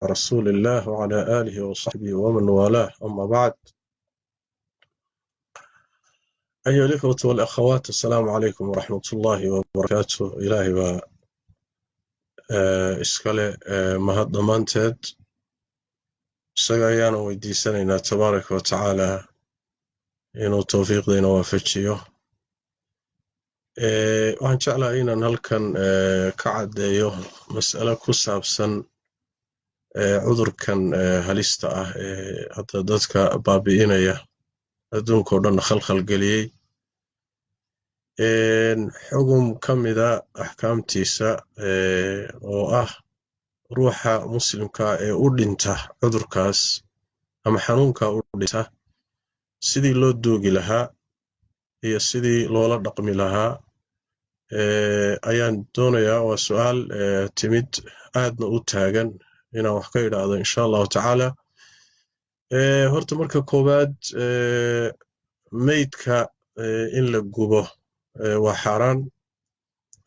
رسول الله وعلى آله وصحبه ومن والاه أما بعد. أيها الإخوة والأخوات، السلام عليكم ورحمة الله وبركاته. إلهي إسكالي مهد ضمانتد سغيانا ويديسانينا تبارك وتعالى إنو توفيق دينا وفتشيو. waxaan jeclahay inaan halkan ka caddeeyo mas'alo ku saabsan cudurkan halista ah ee hadda dadka baabi'inaya adduunkoo dhan khalkhal geliyey. xugum ka mida axkaamtiisa oo ah ruuxa muslimka ee u dhinta cudurkaas ama xanuunka u dhinta sidii loo doogi lahaa iyo sidii loola dhaqmi lahaa ayaan doonayaa. waa su'aal timid aadna u taagan inaan wax ka idhaahdo insha allahu tacaala. horta marka koowaad meydka in la gubo waa xaaraan.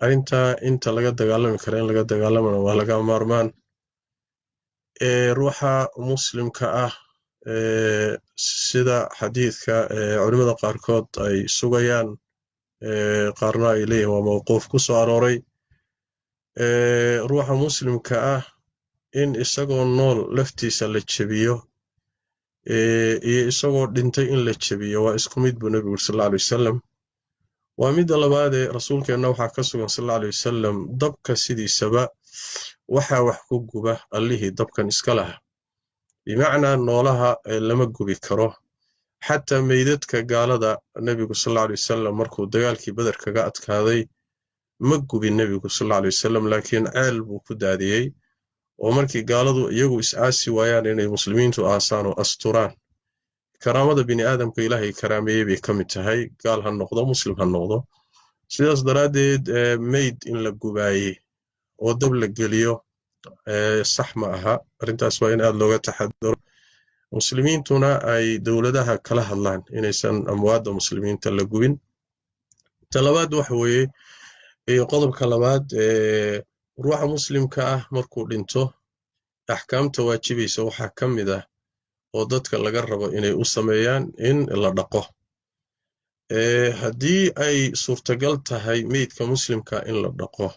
arrintaa inta laga dagaalami kara in laga dagaalamana waa laga maarmaan. ruuxa muslimka ah sida xadiidka culimada qaarkood ay sugayaan, qaarna ay leeyihin waa mawquuf ku soo arooray, ruuxa muslimka ah in isagoo nool laftiisa la jebiyo iyo isagoo dhintay in la jebiyo waa isku mid buu nebigu yiri sallallahu alayhi wasallam. waa midda labaadee rasuulkeenna waxaa ka sugan sallallahu alayhi wasallam dabka sidiisaba waxaa wax ku guba allihii dabkan iska laha, bimacnaa noolaha lama gubi karo. xataa meydadka gaalada nebigu sallallahu alayhi wasallam markuu dagaalkii Badar kaga adkaaday ma gubin nebigu sallallahu alayhi wasallam, laakiin ceel buu ku daadiyey oo markii gaaladu iyagu is-aasi waayaan inay muslimiintu aasaan oo asturaan. karaamada bini aadamka ilaahay karaameeyey bay ka mid tahay, gaal ha noqdo muslim ha noqdo. sidaas daraaddeed meyd in la gubaayey oo dab la geliyo sax ma aha. arrintaas waa in aad looga taxadaro, muslimiintuna ay dowladaha kala hadlaan inaysan amwaadda muslimiinta la gubin. ta labaad waxa weeye qodobka labaad ruuxa muslimka ah markuu dhinto axkaamta waajibaysa waxaa ka mid ah oo dadka laga rabo inay u sameeyaan in la dhaqo. haddii ay suurtagal tahay meydka muslimka in la dhaqo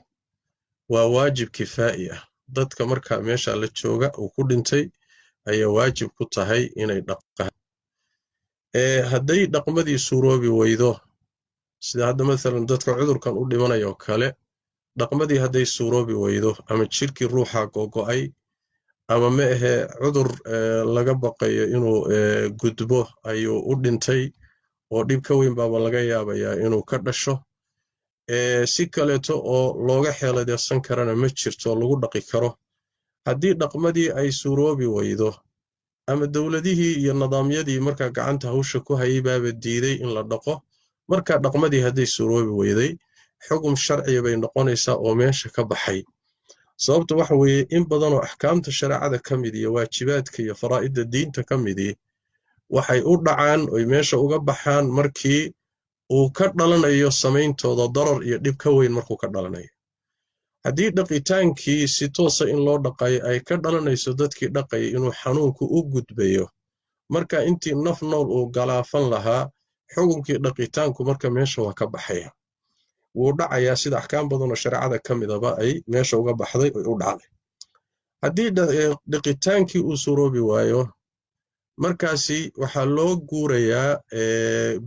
waa waajib kifaa'i ah. dadka marka meesha la jooga uu ku dhintay ayaa waajib ku tahay inay dhaqaan. hadday dhaqmadii suuroobi weydo, sida hadda maalan dadka cudurkan u dhimanaya oo kale, dhaqmadii hadday suuroobi weydo ama jirkii ruuxa gogo'ay ama ma ahe cudur laga baqayo inuu gudbo ayuu u dhintay oo dhib ka weyn baaba laga yaabayaa inuu ka dhasho, si kaleeto oo looga xeeladeysan karana ma jirto lagu dhaqi karo. haddii dhaqmadii ay suuroobi weydo ama dowladihii iyo nidaamyadii markaa gacanta hawsha ku hayay baaba diiday in la dhaqo, markaa dhaqmadii hadday suuroobi weyday xugum sharciya bay noqonaysaa oo meesha ka baxay. sababta waxa weeye in badanoo axkaamta shareecada ka mid iyo waajibaadka iyo faraa'idda diinta ka midii waxay u dhacaan oy meesha uga baxaan markii uu ka dhalanayo samayntooda darar iyo dhib ka weyn markuu ka dhalanayo. haddii dhaqitaankii si toosa in loo dhaqay ay ka dhalanayso dadkii dhaqayay inuu xanuunku u gudbayo, marka intii naf nool uu galaafan lahaa xukunkii dhaqitaanku marka meesha waa ka baxaya, wuu dhacayaa sida axkaam badanoo shareecada ka midaba ay meesha uga baxday oy u dhacday. haddii dhaqitaankii uu suroobi waayo, markaasi waxaa loo guurayaa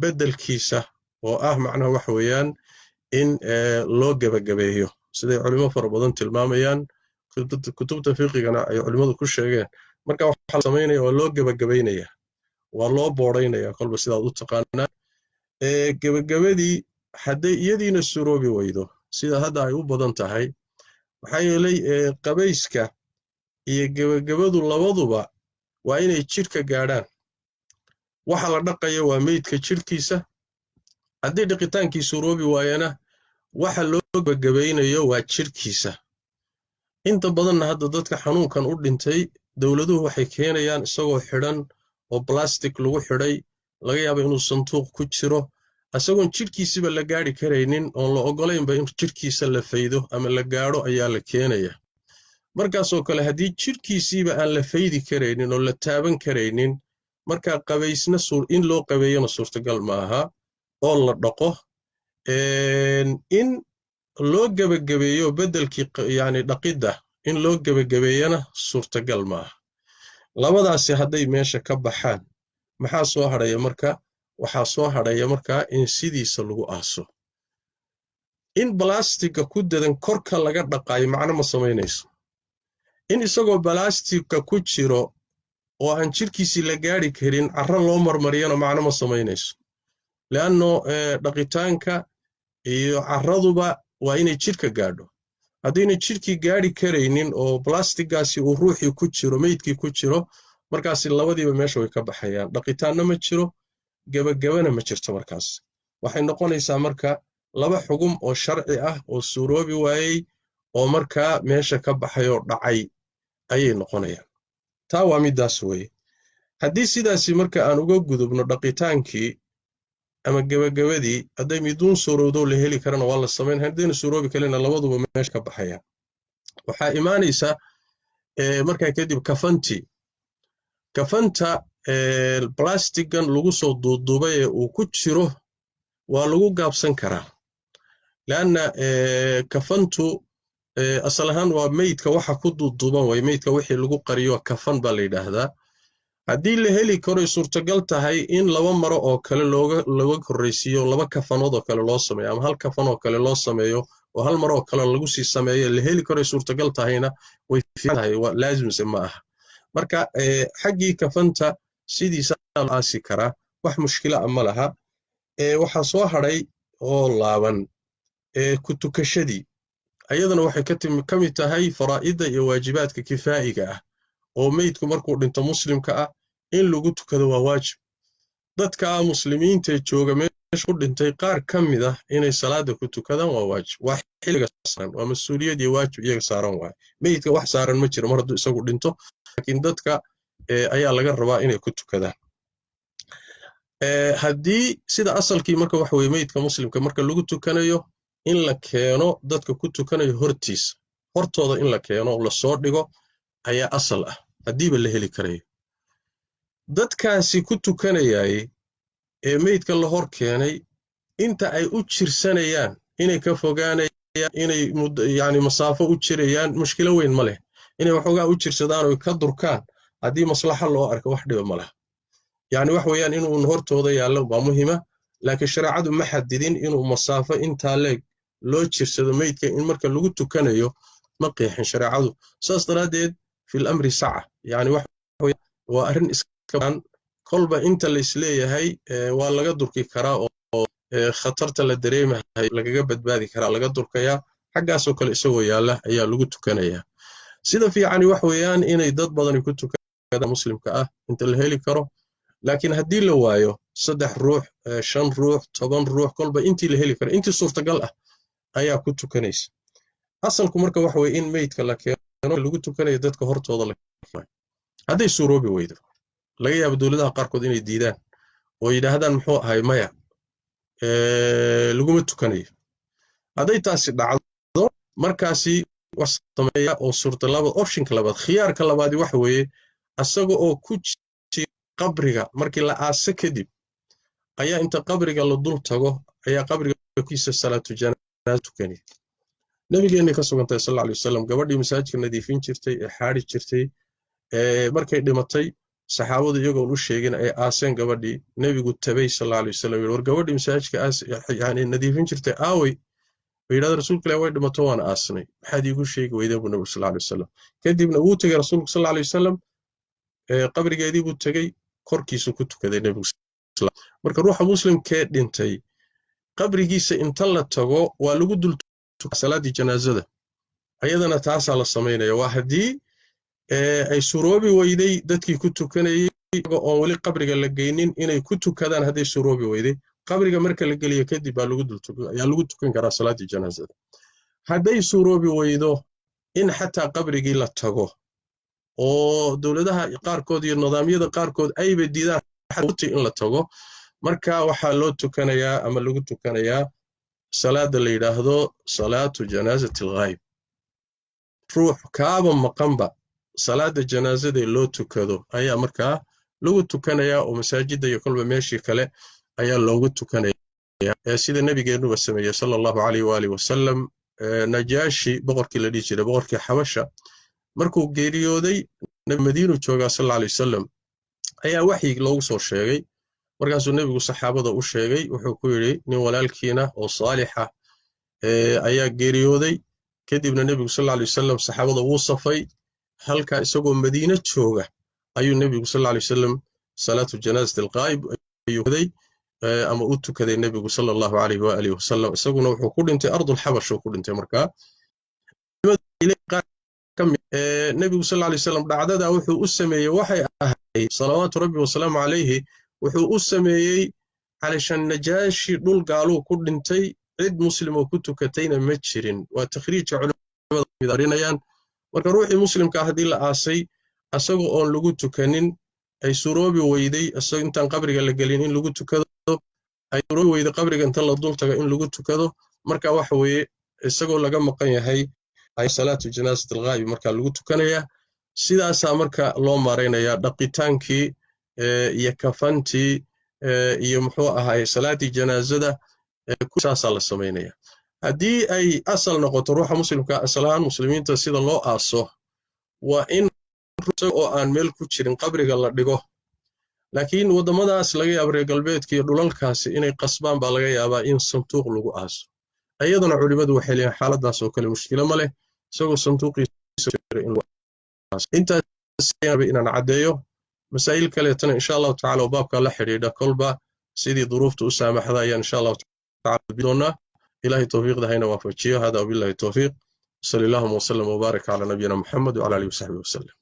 beddelkiisa oo ah macnaha waxa weeyaan in loo gebagabeeyo, siday culimo fara badan tilmaamayaan, kutubta fiqigana ay culimadu ku sheegeen. marka waxaa la samaynaya waa loo gebagabaynaya, waa loo boodhaynaya, kolba sidaad u taqaanaan. gebagabadii hadday iyadiina suroobi weydo sida hadda ay u badan tahay, maxaa yeelay qabayska iyo gebagabadu labaduba waa inay jidhka gaadhaan. waxa la dhaqaya waa meydka jidhkiisa. haddii dhaqitaankii suroobi waayana waxa loo gebagabaynayo waa jidhkiisa. inta badanna hadda dadka xanuunkan u dhintay dowladuhu waxay keenayaan isagoo xidhan oo plastic lagu xidhay, laga yaabo inuu sanduuq ku jiro, isagoon jidhkiisiba la gaari karaynin oon la ogolaynba in jidhkiisa la faydo ama la gaadho ayaa la keenaya. markaasoo kale haddii jirkiisiiba aan la faydi karaynin oo la taaban karaynin markaa qabaysna in loo qabeeyana suurtagal ma aha oo la dhaqo in loo gebagabeeyo beddelkii yani dhaqidda in loo gebagabeeyana suurtagal ma aha labadaasi hadday meesha ka baxaan maxaa soo hadhaya marka waxaa soo hadhaya markaa in sidiisa lagu aaso in balaastigga ku dadan korka laga dhaqaayo macno ma samaynayso in isagoo balaastigga ku jiro oo aan jirkiisii la gaari karin carro loo marmariyana macno ma samaynayso leanno dhaqitaanka iyo carraduba waa inay jirka gaadho haddayna jirkii gaari karaynin oo balaastiggaasi uu ruuxii ku jiro meydkii ku jiro markaasi labadiiba meesha way ka baxayaan dhaqitaanna ma jiro gebagabana ma jirto markaas waxay noqonaysaa marka laba xugum oo sharci ah oo suuroobi waayey oo markaa meesha ka baxayoo dhacay ayay noqonayaan taa waa midaas weeye haddii sidaasi marka aan uga gudubno dhaqitaankii ama gebagabadii hadday miduun suurowdo la heli karana waa la samayn haddayna suuroobi kalena labaduba meesha ka baxayaan waxaa imaanaysa markaa kadib kafanta balastigan lagu soo duuduubay ee uu ku jiro waa lagu gaabsan karaa laanna kafantu asal ahaan waa meydka waxa ku duuduuban way meydka wixii lagu qariyo kafan baa la yidhaahdaa haddii la heli karo suurtagal tahay in laba maro oo kale looga korraysiiyo laba kafanood oo kale loo sameeyo ama hal kafan oo kale loo sameeyo oo hal maro oo kale lagu sii sameeyo la heli karo suurtagal tahayna way fiican tahay waa laazimse ma aha marka xaggii kafanta sidiisa loo aasi karaa wax mushkila ma laha waxaa soo hadhay oo laaban ku tukashadii ayadana waxay ka mid tahay faraa'ida iyo waajibaadka kifaa'iga ah oo meydku markuu dhinto muslimka ah in lagu tukado waa waajib dadka muslimiinta jooga meesha ku dhintay qaar ka mid ah inay salaada ku tukadaan waa waajib waa xilliga saaran waa mas'uuliyad iyo waajib iyaga saaran waay meydka wax saaran ma jiro mar hadduu isagu dhinto laakiin dadka ayaa laga rabaa inay ku tukadaan haddii sida asalkii marka wax weeye meydka muslimka marka lagu tukanayo in la keeno dadka ku tukanayo hortooda in la keeno la soo dhigo ayaa asal ah haddiiba la heli karayo dadkaasi ku tukanayay ee meydka la hor keenay inta ay u jirsanayaan inay ka fogaanayaan inay yani masaafo u jirayaan mushkilo weyn ma leh inay waxoogaa u jirsadaan oo ka durkaan haddii maslaxa loo arko wax dhiba ma laha yani wax weeyaan inuu hortooda yaallo waa muhiima laakiin shareecadu ma xadidin inuu masaafo intaa leeg loo jirsado meydka in marka lagu tukanayo ma qeexin shareecadu saas daraaddeed fil amri saca yani waa arrin iska kolba inta la isleeyahay waa laga durki karaa oo khatarta la dareemahay lagaga badbaadi karaa laga durkayaa xaggaasoo kale isagoo yaalla ayaa lagu tukanayaa sida fiicani wax weeyaan inay dad badani ku tukadaan muslimka ah inta la heli karo laakiin haddii la waayo 3 ruux 5 ruux 10 ruux kolba intii la heli karo intii suurtagal ah ayaa ku tukanaysa asalku marka wax weeye in meydka la keeno lagu tukanayo dadka hortooda la keeno hadday suuroobi weydo laga yaabo dawladaha qaarkood inay diidaan oo yidhaahdaan muxuu ahay maya laguma tukanayo hadday taasi dhacdo markaasi wax sameeya oo suurtalaba optionka labaad khiyaarka labaadi wax weeye asaga oo ku jira qabriga markii la aaso kadib ayaa inta qabriga la dul tago ayaa qabriga kiisa salaatu janaaza tukanay nabigeena ka sugantay sallallahu alayhi wasallam gabadhii masaajidka nadiifin jirtay ee xaari jirtay markay dhimatay saxaabadu iyagoo u sheegin ay aaseen gabadhii nabigu tabay sallallahu alayhi wasallam war gabadhii masaajidka yani nadiifin jirtay aaway bayraad rasuulka ilaahay way dhimato waan aasnay maxaad iigu sheegi weyday buu nabigu sallallahu alayhi wasallam kadibna uu tagay rasuulku sallallahu alayhi wasallam qabrigeedii buu tagay korkiisu ku tukaday nabigu marka ruuxa muslimkee dhintay qabrigiisa inta la tago waa lagu dul salaadii janaazada ayadana taasaa la samaynaya waa haddii ay suroobi weyday dadkii ku tukanayay oo wali qabriga la geynin inay ku tukadaan hadday suroobi weyday qabriga marka la geliyo kadib baa lagu tukan karaa salaadii janaazada hadday suroobi weydo in xataa qabrigii la tago oo dawladaha qaarkood iyo nidaamyada qaarkood ayba diidaan in la tago marka waxaa loo tukanayaa ama lagu tukanayaa salaada la yidhaahdo salaatu janaazati alghaayb ruux kaaba maqanba salaada janaasada loo tukado ayaa markaa lagu tukanayaa oo masaajida iyo kolba meeshii kale ayaa loogu tukanayaa sida nabigeenuba sameeyey sallallahu alayhi wa alihi wasallam. Najaashi boqorkii la dhihi jiray boqorkii Xabasha markuu geeriyooday nabi Madiinu joogaa sallallahu alayhi wasallam ayaa waxyi loogu soo sheegay. markaasuu nabigu saxaabada u sheegay, wuxuu ku yiri nin walaalkiina oo saalixa ayaa geeriyooday. kadibna nabigu sallallahu alayhi wasallam saxaabada wuu safay, halka isagoo Madiina jooga ayuu nabigu sallallahu alayhi wasallam salaatu janaazat al-ghaib ayuu waday ama u tukaday nabigu sallallahu alayhi wa alihi wasallam. isaguna wuxuu ku dhintay ardul Xabash ku dhintay. markaa nabigu sallallahu alayhi wasallam dhacdada wuxuu u sameeyay waxay ahayd salawaatu rabbi wa salaamu alayhi, wuxuu u sameeyay calishan Najaashi dhul gaaluu ku dhintay, cid muslim oo ku tukatayna ma jirin. waa takhriij culimada arinayaan. marka ruuxii muslimka hadii la aasay asagoo oon lagu tukanin ay suroobi weyday, asagoo intaan qabriga la gelin in lagu tukado, ay suroobi weyday qabriga inta la dul tago in lagu tukado, marka waxa weeye isagoo laga maqan yahay ay salaatu janaazat al-ghaib marka lagu tukanaya. sidaasa marka loo mareynaya dhaqitaankii iyo kafantii iyo muxuu ahaay salaadii janaazada kusaasa la sameynaya. hadii ay asal noqoto ruuxa muslimka asalaan muslimiinta sida loo aaso waa in oo aan meel ku jirin qabriga la dhigo. laakiin wadamadaas laga yaabo reer galbeedka iyo dhulalkaasi inay qasbaan baa laga yaabaa in sanduuq lagu aaso. ayadana culimadu waxay leeyihiin xaaladaas oo kale mushkilo ma leh, isagoo sanduuqiisa in intaas inaan cadeeyo. masaa'il kaleetana insha Allah ta'ala oo baabka la xiriira kolba sidii duruuftu u saamaxda ayaan insha Allah ta'ala bidoona. ilahi tawfiiqda hayna waafajiyo. hada billahi tawfiiq. sallallahu wa sallam wa baraka ala nabiyyina Muhammad wa ala alihi wa sahbihi wa sallam.